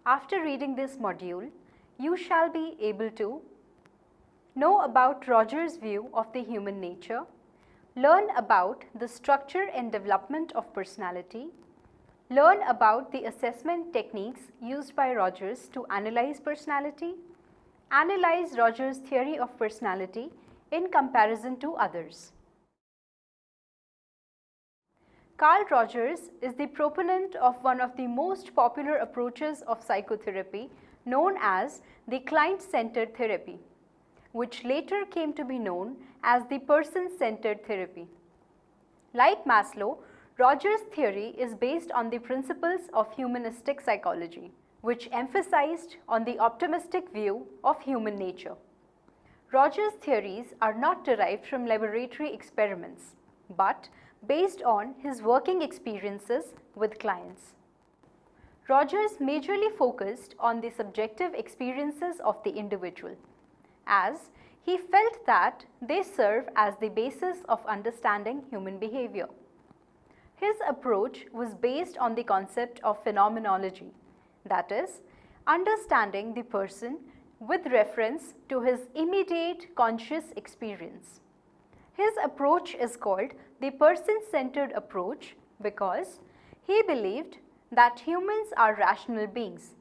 After reading this module, you shall be able to know about Rogers' view of the human nature, learn about the structure and development of personality, learn about the assessment techniques used by Rogers to analyze personality, analyze Rogers' theory of personality in comparison to others. Carl Rogers is the proponent of one of the most popular approaches of psychotherapy known as the client-centered therapy, which later came to be known as the person-centered therapy. Like Maslow, Rogers' theory is based on the principles of humanistic psychology, which emphasized on the optimistic view of human nature. Rogers' theories are not derived from laboratory experiments, but based on his working experiences with clients. Rogers majorly focused on the subjective experiences of the individual, as he felt that they serve as the basis of understanding human behavior. His approach was based on the concept of phenomenology, that is, understanding the person with reference to his immediate conscious experience. His approach is called the person-centered approach because he believed that humans are rational beings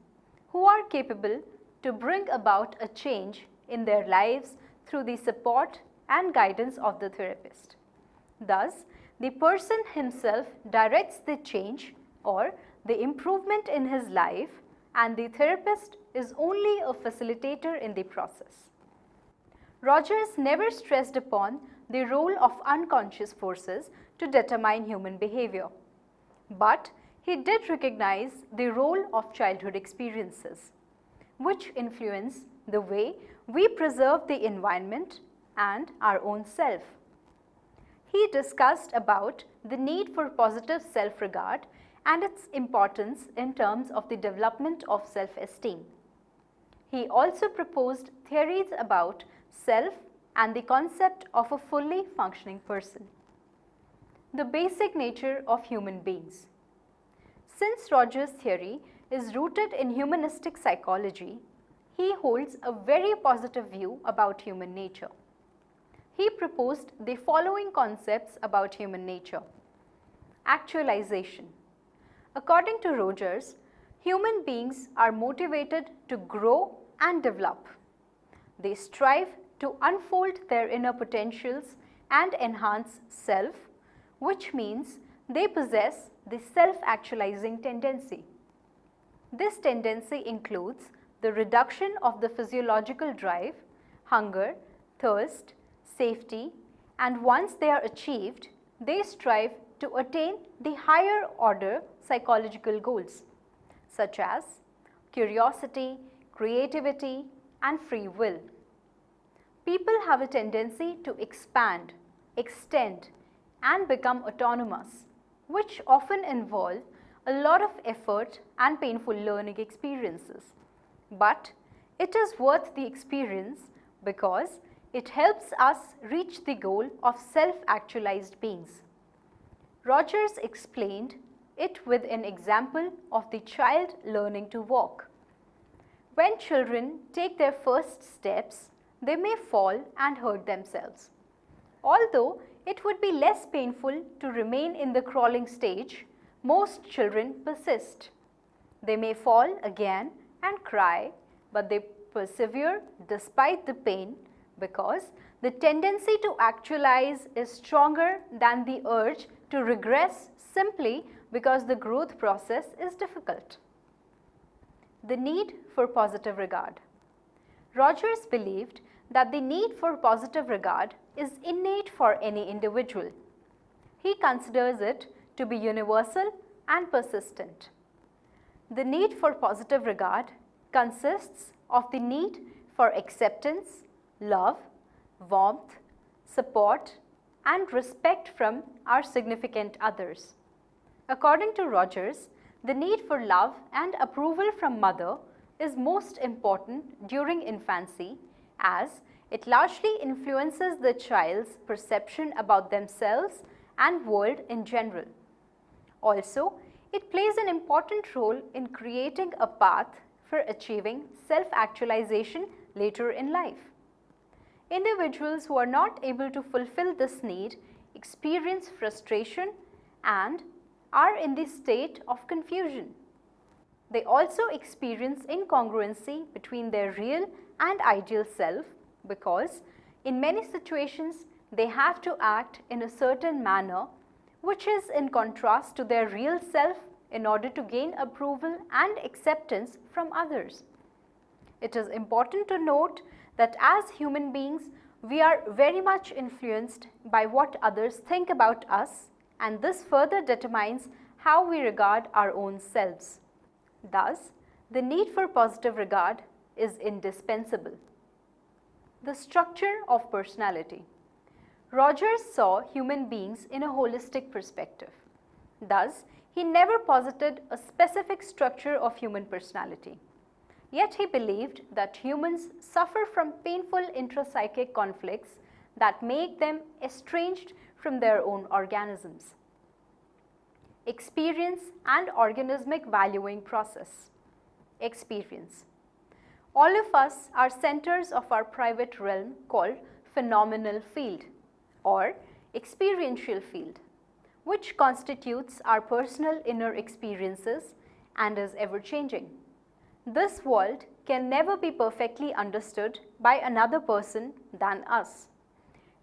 who are capable to bring about a change in their lives through the support and guidance of the therapist. Thus, the person himself directs the change or the improvement in his life, and the therapist is only a facilitator in the process. Rogers never stressed upon the role of unconscious forces to determine human behavior, but he did recognize the role of childhood experiences, which influence the way we preserve the environment and our own self. He discussed about the need for positive self-regard and its importance in terms of the development of self-esteem. He also proposed theories about self and the concept of a fully functioning person. The basic nature of human beings. Since Rogers' theory is rooted in humanistic psychology, he holds a very positive view about human nature. He proposed the following concepts about human nature. Actualization. According to Rogers, human beings are motivated to grow and develop. They strive to unfold their inner potentials and enhance self, which means they possess the self-actualizing tendency. This tendency includes the reduction of the physiological drive, hunger, thirst, safety, and once they are achieved, they strive to attain the higher order psychological goals, such as curiosity, creativity, and free will. People have a tendency to expand, extend, and become autonomous, which often involve a lot of effort and painful learning experiences. But it is worth the experience because it helps us reach the goal of self-actualized beings. Rogers explained it with an example of the child learning to walk. When children take their first steps, they may fall and hurt themselves. Although it would be less painful to remain in the crawling stage, most children persist. They may fall again and cry, but they persevere despite the pain because the tendency to actualize is stronger than the urge to regress simply because the growth process is difficult. The need for positive regard. Rogers believed that the need for positive regard is innate for any individual. He considers it to be universal and persistent. The need for positive regard consists of the need for acceptance, love, warmth, support, and respect from our significant others. According to Rogers, the need for love and approval from mother is most important during infancy as it largely influences the child's perception about themselves and world in general. Also, it plays an important role in creating a path for achieving self-actualization later in life. Individuals who are not able to fulfill this need experience frustration and are in the state of confusion. They also experience incongruency between their real and ideal self because in many situations they have to act in a certain manner which is in contrast to their real self in order to gain approval and acceptance from others. It is important to note that as human beings, we are very much influenced by what others think about us, and this further determines how we regard our own selves. Thus, the need for positive regard is indispensable. The structure of personality. Rogers saw human beings in a holistic perspective. Thus, he never posited a specific structure of human personality. Yet he believed that humans suffer from painful intrapsychic conflicts that make them estranged from their own organisms. Experience and organismic valuing process. Experience. All of us are centers of our private realm called phenomenal field or experiential field, which constitutes our personal inner experiences and is ever-changing. This world can never be perfectly understood by another person than us.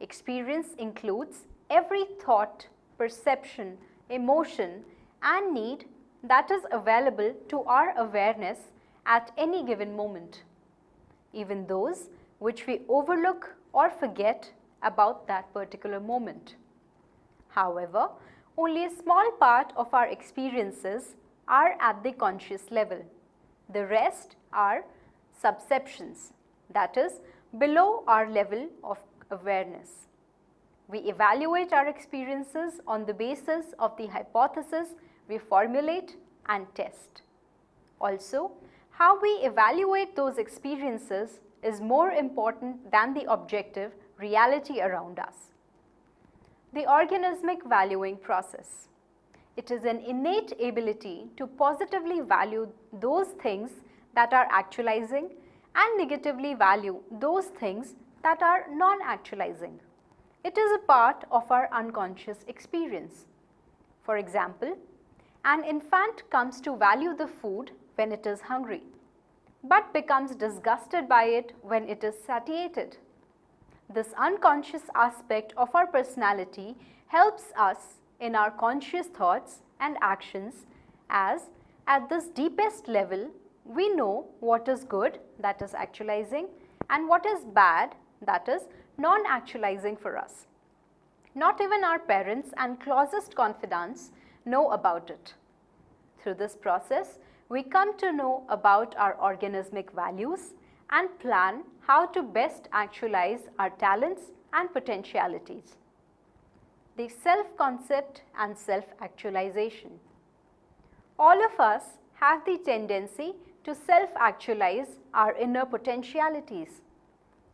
Experience includes every thought, perception, emotion, and need that is available to our awareness at any given moment, even those which we overlook or forget about that particular moment. However, only a small part of our experiences are at the conscious level. The rest are subceptions, that is, below our level of awareness. We evaluate our experiences on the basis of the hypothesis we formulate and test. Also, how we evaluate those experiences is more important than the objective reality around us. The organismic valuing process. It is an innate ability to positively value those things that are actualizing and negatively value those things that are non-actualizing. It is a part of our unconscious experience. For example, an infant comes to value the food when it is hungry, but becomes disgusted by it when it is satiated. This unconscious aspect of our personality helps us in our conscious thoughts and actions, as at this deepest level we know what is good, that is actualizing, and what is bad, that is non-actualizing for us. Not even our parents and closest confidants know about it. Through this process, we come to know about our organismic values and plan how to best actualize our talents and potentialities. The self-concept and self-actualization. All of us have the tendency to self-actualize our inner potentialities.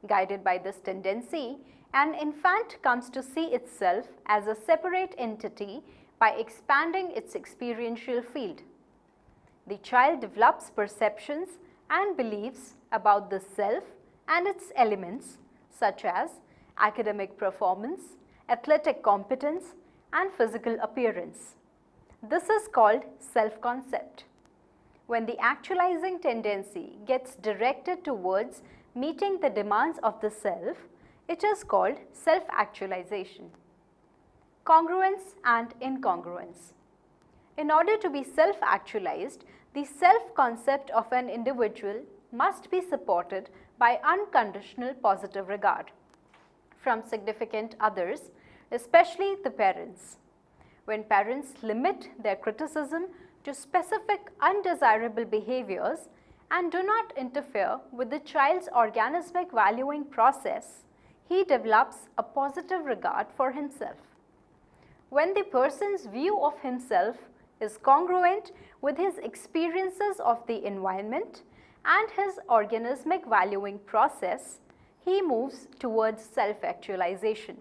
Guided by this tendency, an infant comes to see itself as a separate entity by expanding its experiential field. The child develops perceptions and beliefs about the self and its elements such as academic performance, athletic competence, and physical appearance. This is called self-concept. When the actualizing tendency gets directed towards meeting the demands of the self, it is called self-actualization. Congruence and incongruence. In order to be self-actualized, the self-concept of an individual must be supported by unconditional positive regard from significant others, especially the parents. When parents limit their criticism to specific undesirable behaviors and do not interfere with the child's organismic valuing process, he develops a positive regard for himself. When the person's view of himself is congruent with his experiences of the environment and his organismic valuing process, he moves towards self-actualization.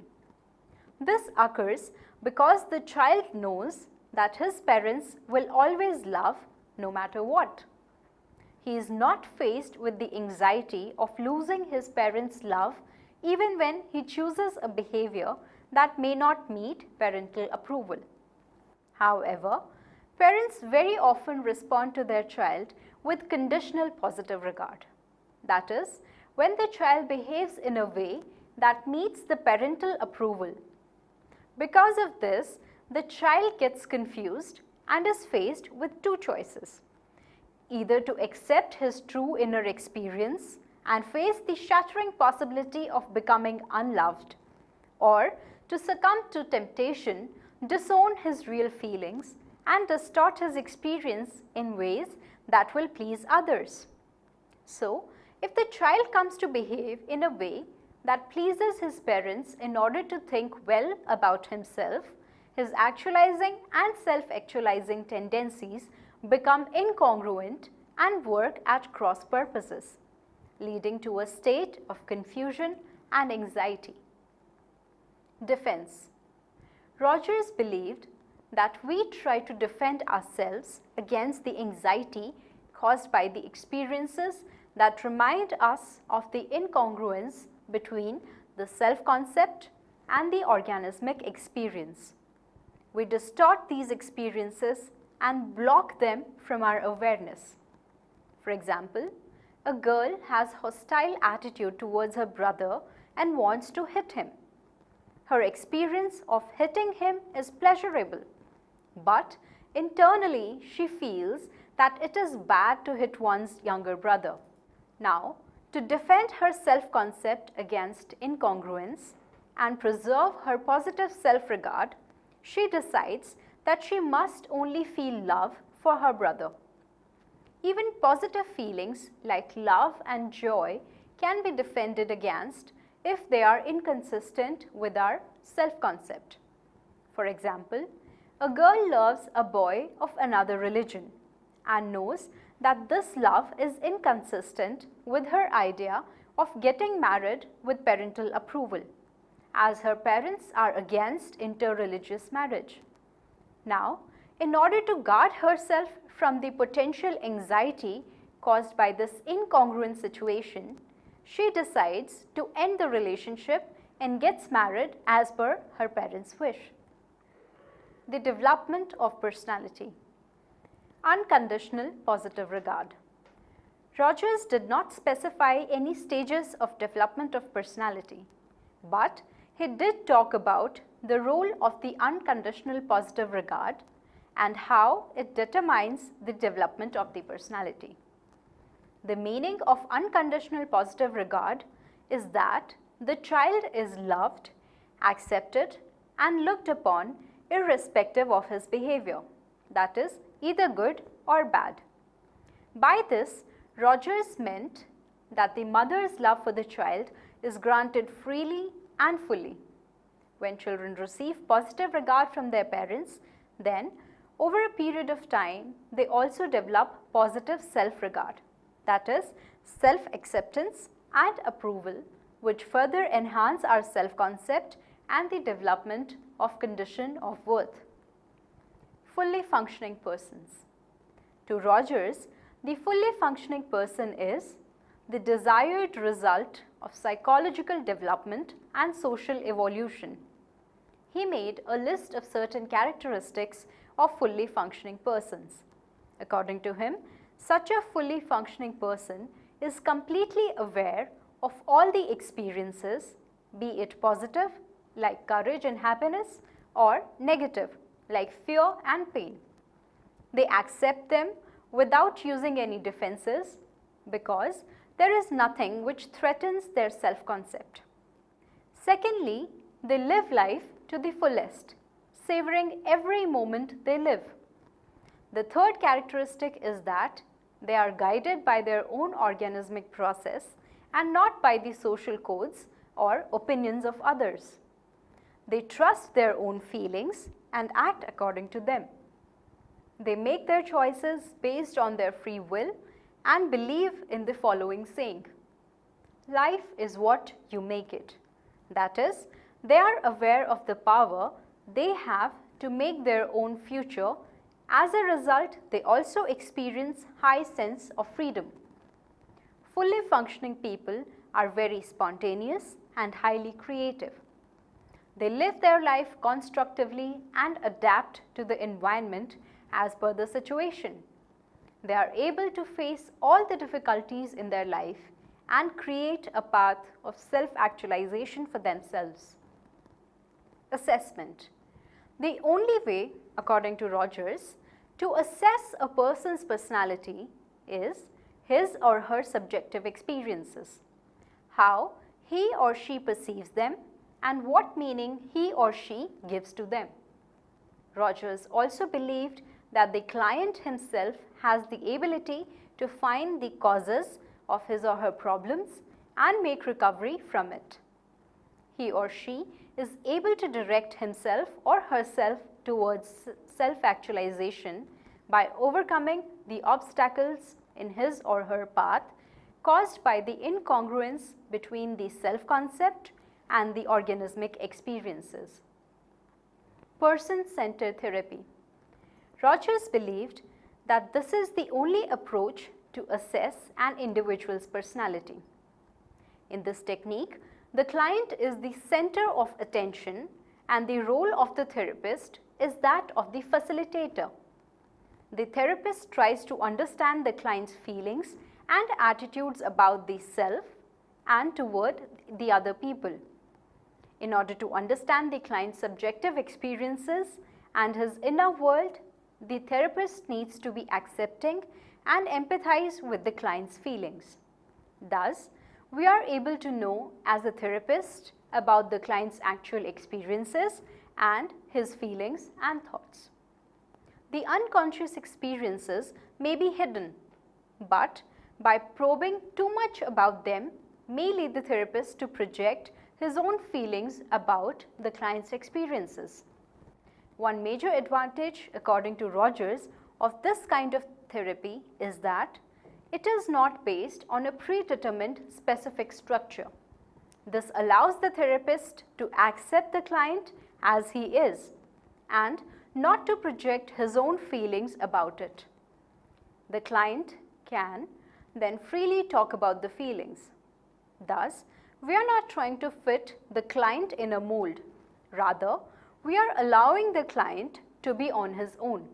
This occurs because the child knows that his parents will always love no matter what. he is not faced with the anxiety of losing his parents' love even when he chooses a behavior that may not meet parental approval. However, parents very often respond to their child with conditional positive regard. That is, when the child behaves in a way that meets the parental approval. Because of this, the child gets confused and is faced with two choices: either to accept his true inner experience and face the shattering possibility of becoming unloved, or to succumb to temptation, disown his real feelings, and distort his experience in ways that will please others. So, if the child comes to behave in a way that pleases his parents in order to think well about himself, his actualizing and self-actualizing tendencies become incongruent and work at cross purposes, leading to a state of confusion and anxiety. Defense. Rogers believed that we try to defend ourselves against the anxiety caused by the experiences that remind us of the incongruence between the self-concept and the organismic experience. We distort these experiences and block them from our awareness. For example, a girl has hostile attitude towards her brother and wants to hit him. Her experience of hitting him is pleasurable, but internally she feels that it is bad to hit one's younger brother. Now, to defend her self-concept against incongruence and preserve her positive self-regard, she decides that she must only feel love for her brother. Even positive feelings like love and joy can be defended against if they are inconsistent with our self-concept. For example, a girl loves a boy of another religion and knows that this love is inconsistent with her idea of getting married with parental approval, as her parents are against interreligious marriage. Now, in order to guard herself from the potential anxiety caused by this incongruent situation, she decides to end the relationship and gets married as per her parents' wish. The development of personality. Unconditional positive regard. Rogers did not specify any stages of development of personality, but he did talk about the role of the unconditional positive regard and how it determines the development of the personality. The meaning of unconditional positive regard is that the child is loved, accepted, and looked upon irrespective of his behavior, that is, either good or bad. By this, Rogers meant that the mother's love for the child is granted freely and fully. When children receive positive regard from their parents, then over a period of time, they also develop positive self-regard, that is, self-acceptance and approval, which further enhance our self-concept and the development of condition of worth. Fully functioning persons. To Rogers, the fully functioning person is the desired result of psychological development and social evolution. He made a list of certain characteristics of fully functioning persons. According to him, such a fully functioning person is completely aware of all the experiences, be it positive, like courage and happiness, or negative, like fear and pain. They accept them without using any defenses because there is nothing which threatens their self-concept. Secondly, they live life to the fullest, savoring every moment they live. The third characteristic is that they are guided by their own organismic process and not by the social codes or opinions of others. They trust their own feelings and act according to them. They make their choices based on their free will and believe in the following saying: life is what you make it. That is, they are aware of the power they have to make their own future. As a result, they also experience high sense of freedom. fully functioning people are very spontaneous and highly creative. They live their life constructively and adapt to the environment as per the situation. They are able to face all the difficulties in their life and create a path of self-actualization for themselves. Assessment. The only way, according to Rogers, to assess a person's personality is his or her subjective experiences, how he or she perceives them, and what meaning he or she gives to them. Rogers also believed that the client himself has the ability to find the causes of his or her problems and make recovery from it. He or she is able to direct himself or herself towards self-actualization by overcoming the obstacles in his or her path caused by the incongruence between the self-concept and the organismic experiences. Person-centered therapy. Rogers believed that this is the only approach to assess an individual's personality. In this technique, the client is the center of attention and the role of the therapist is that of the facilitator. The therapist tries to understand the client's feelings and attitudes about the self and toward the other people. In order to understand the client's subjective experiences and his inner world, the therapist needs to be accepting and empathize with the client's feelings. Thus, we are able to know as a therapist about the client's actual experiences and his feelings and thoughts. The unconscious experiences may be hidden, but by probing too much about them may lead the therapist to project his own feelings about the client's experiences. One major advantage, according to Rogers, of this kind of therapy is that it is not based on a predetermined specific structure. This allows the therapist to accept the client as he is and not to project his own feelings about it. The client can then freely talk about the feelings. Thus, we are not trying to fit the client in a mold. Rather, we are allowing the client to be on his own.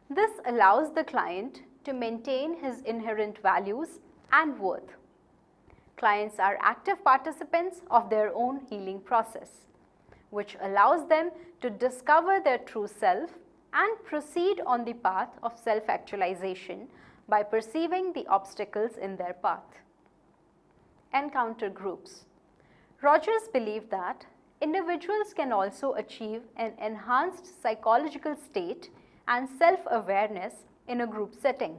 This allows the client to maintain his inherent values and worth. Clients are active participants of their own healing process, which allows them to discover their true self and proceed on the path of self-actualization by perceiving the obstacles in their path. Encounter groups. Rogers believed that individuals can also achieve an enhanced psychological state and self-awareness in a group setting.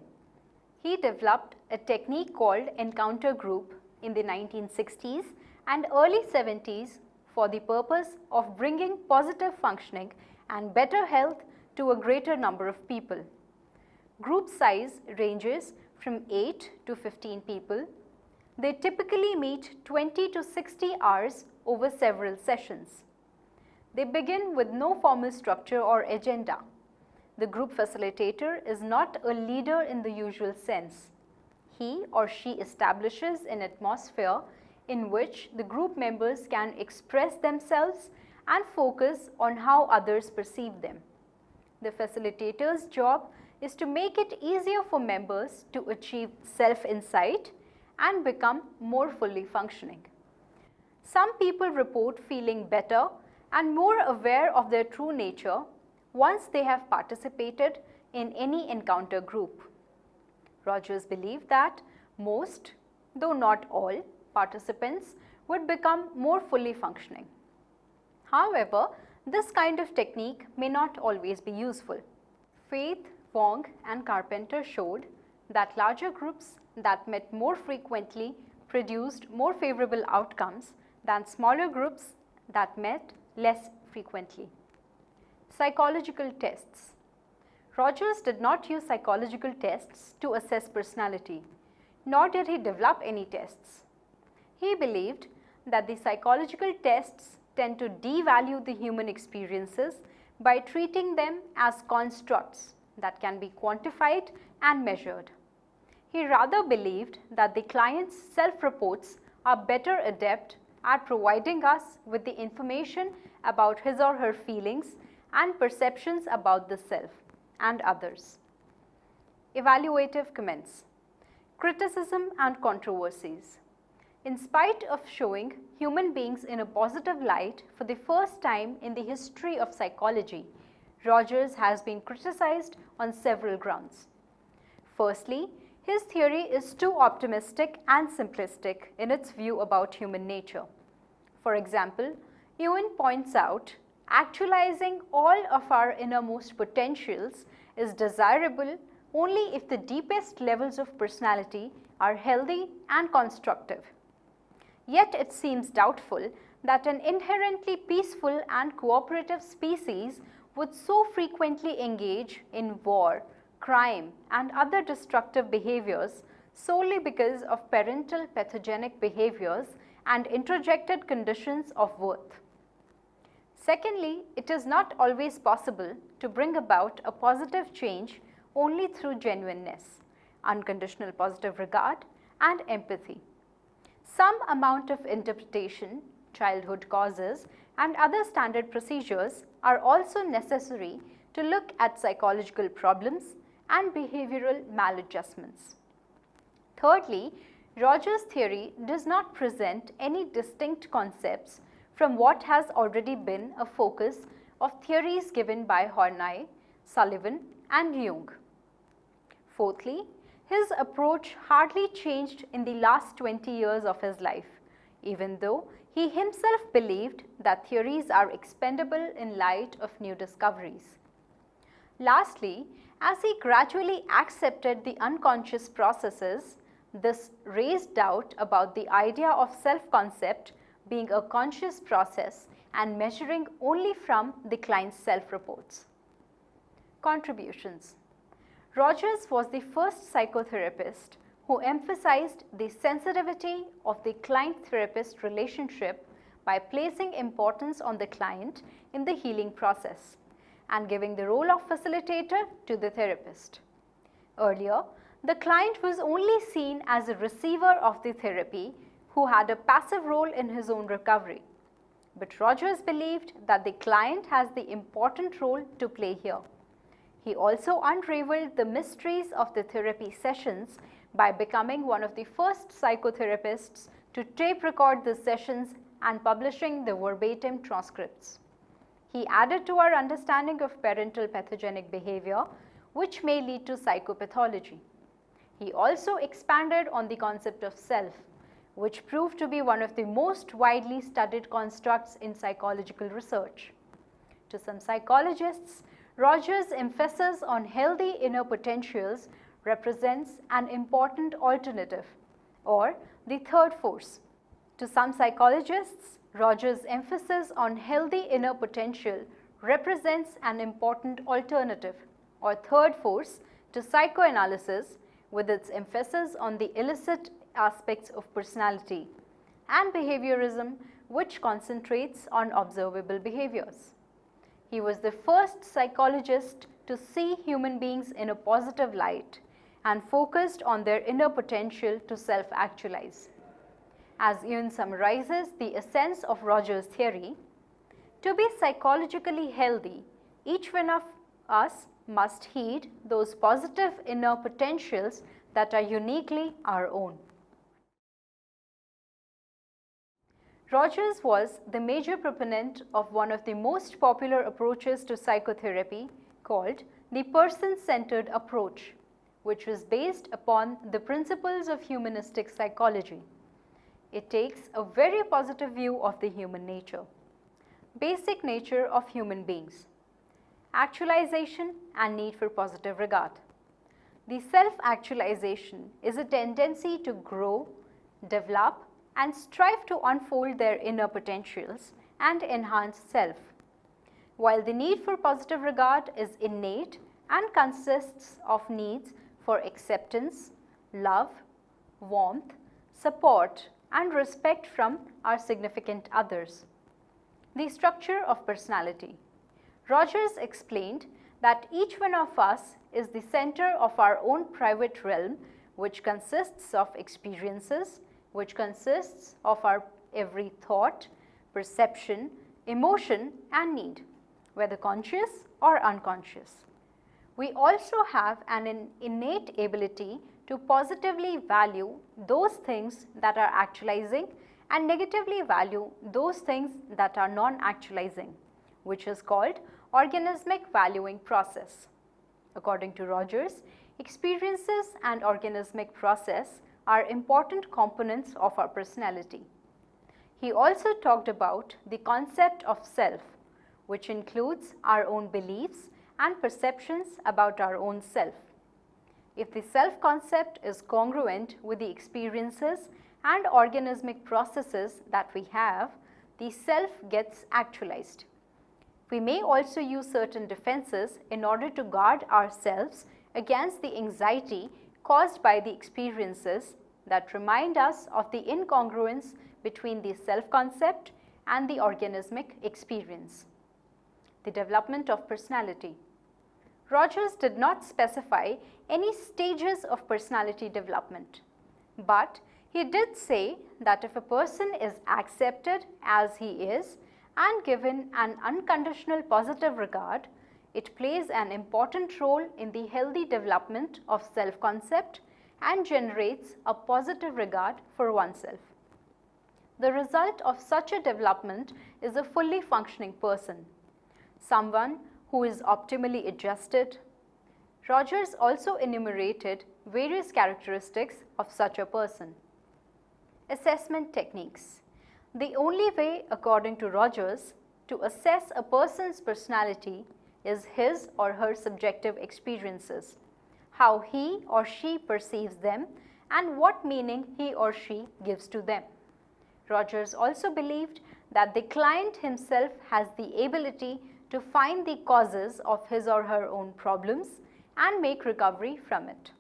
He developed a technique called encounter group in the 1960s and early 70s for the purpose of bringing positive functioning and better health to a greater number of people. Group size ranges from 8 to 15 people. They typically meet 20 to 60 hours over several sessions. They begin with no formal structure or agenda. The group facilitator is not a leader in the usual sense. He or she establishes an atmosphere in which the group members can express themselves and focus on how others perceive them. The facilitator's job is to make it easier for members to achieve self-insight and become more fully functioning. Some people report feeling better and more aware of their true nature once they have participated in any encounter group. Rogers believed that most, though not all, participants would become more fully functioning. However, this kind of technique may not always be useful. Faith, Wong and Carpenter showed that larger groups that met more frequently produced more favorable outcomes than smaller groups that met less frequently. Psychological tests. Rogers did not use psychological tests to assess personality, nor did he develop any tests. He believed that the psychological tests tend to devalue the human experiences by treating them as constructs that can be quantified and measured. He rather believed that the client's self-reports are better adept at providing us with the information about his or her feelings and perceptions about the self and others. Evaluative comments. Criticism and controversies. In spite of showing human beings in a positive light for the first time in the history of psychology, Rogers has been criticized on several grounds. Firstly, his theory is too optimistic and simplistic in its view about human nature. For example, Ewan points out, actualizing all of our innermost potentials is desirable only if the deepest levels of personality are healthy and constructive. Yet it seems doubtful that an inherently peaceful and cooperative species would so frequently engage in war, crime, and other destructive behaviors solely because of parental pathogenic behaviors and introjected conditions of worth. Secondly, it is not always possible to bring about a positive change only through genuineness, unconditional positive regard, and empathy. Some amount of interpretation, childhood causes, and other standard procedures are also necessary to look at psychological problems and behavioral maladjustments. Thirdly, Rogers' theory does not present any distinct concepts from what has already been a focus of theories given by Horney, Sullivan, and Jung. Fourthly, his approach hardly changed in the last 20 years of his life, even though he himself believed that theories are expendable in light of new discoveries. Lastly, as he gradually accepted the unconscious processes, this raised doubt about the idea of self-concept being a conscious process and measuring only from the client's self-reports. Contributions. Rogers was the first psychotherapist who emphasized the sensitivity of the client-therapist relationship by placing importance on the client in the healing process and giving the role of facilitator to the therapist. Earlier, the client was only seen as a receiver of the therapy who had a passive role in his own recovery. But Rogers believed that the client has the important role to play here. He also unraveled the mysteries of the therapy sessions by becoming one of the first psychotherapists to tape record the sessions and publishing the verbatim transcripts. He added to our understanding of parental pathogenic behavior, which may lead to psychopathology. He also expanded on the concept of self, which proved to be one of the most widely studied constructs in psychological research. To some psychologists, Rogers' emphasis on healthy inner potentials represents an important alternative, or the third force. To some psychologists, Rogers' emphasis on healthy inner potential represents an important alternative, or third force, to psychoanalysis with its emphasis on the illicit aspects of personality, and behaviorism, which concentrates on observable behaviors. He was the first psychologist to see human beings in a positive light and focused on their inner potential to self-actualize. As Ewan summarizes the essence of Rogers' theory, to be psychologically healthy, each one of us must heed those positive inner potentials that are uniquely our own. Rogers was the major proponent of one of the most popular approaches to psychotherapy called the person-centered approach, which was based upon the principles of humanistic psychology. It takes a very positive view of the human nature. Basic nature of human beings. Actualization and need for positive regard. The self-actualization is a tendency to grow, develop, and strive to unfold their inner potentials and enhance self, while the need for positive regard is innate and consists of needs for acceptance, love, warmth, support, and respect from our significant others. The structure of personality. Rogers explained that each one of us is the center of our own private realm which consists of experiences, which consists of our every thought, perception, emotion and need, whether conscious or unconscious. We also have an innate ability to positively value those things that are actualizing and negatively value those things that are non-actualizing, which is called organismic valuing process. According to Rogers, experiences and organismic process are important components of our personality. He also talked about the concept of self, which includes our own beliefs and perceptions about our own self. If the self concept is congruent with the experiences and organismic processes that we have, the self gets actualized. We may also use certain defenses in order to guard ourselves against the anxiety caused by the experiences that remind us of the incongruence between the self-concept and the organismic experience. The development of personality. Rogers did not specify any stages of personality development, but he did say that if a person is accepted as he is and given an unconditional positive regard, it plays an important role in the healthy development of self-concept and generates a positive regard for oneself. The result of such a development is a fully functioning person, someone who is optimally adjusted. Rogers also enumerated various characteristics of such a person. Assessment techniques. The only way, according to Rogers, to assess a person's personality is his or her subjective experiences, how he or she perceives them, and what meaning he or she gives to them. Rogers also believed that the client himself has the ability to find the causes of his or her own problems and make recovery from it.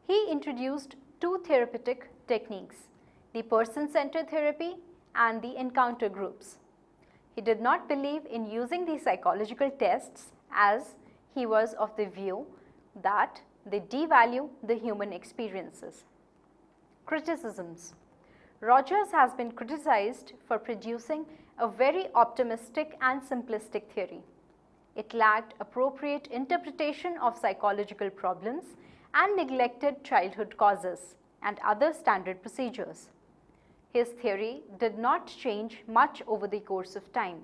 He introduced two therapeutic techniques, the person-centered therapy and the encounter groups. He did not believe in using the psychological tests, as he was of the view that they devalue the human experiences. Criticisms. Rogers has been criticized for producing a very optimistic and simplistic theory. It lacked appropriate interpretation of psychological problems and neglected childhood causes and other standard procedures. His theory did not change much over the course of time.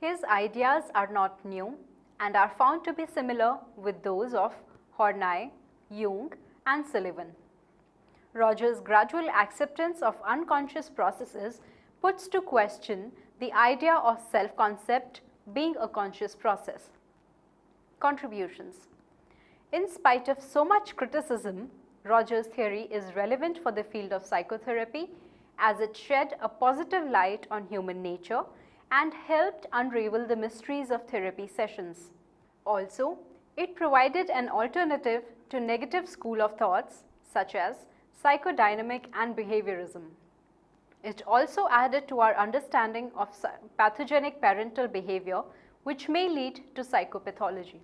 His ideas are not new and are found to be similar with those of Horney, Jung and Sullivan. Rogers' gradual acceptance of unconscious processes puts to question the idea of self-concept being a conscious process. Contributions. In spite of so much criticism, Rogers' theory is relevant for the field of psychotherapy as it shed a positive light on human nature and helped unravel the mysteries of therapy sessions. Also, it provided an alternative to negative school of thoughts such as psychodynamic and behaviorism. It also added to our understanding of pathogenic parental behavior, which may lead to psychopathology.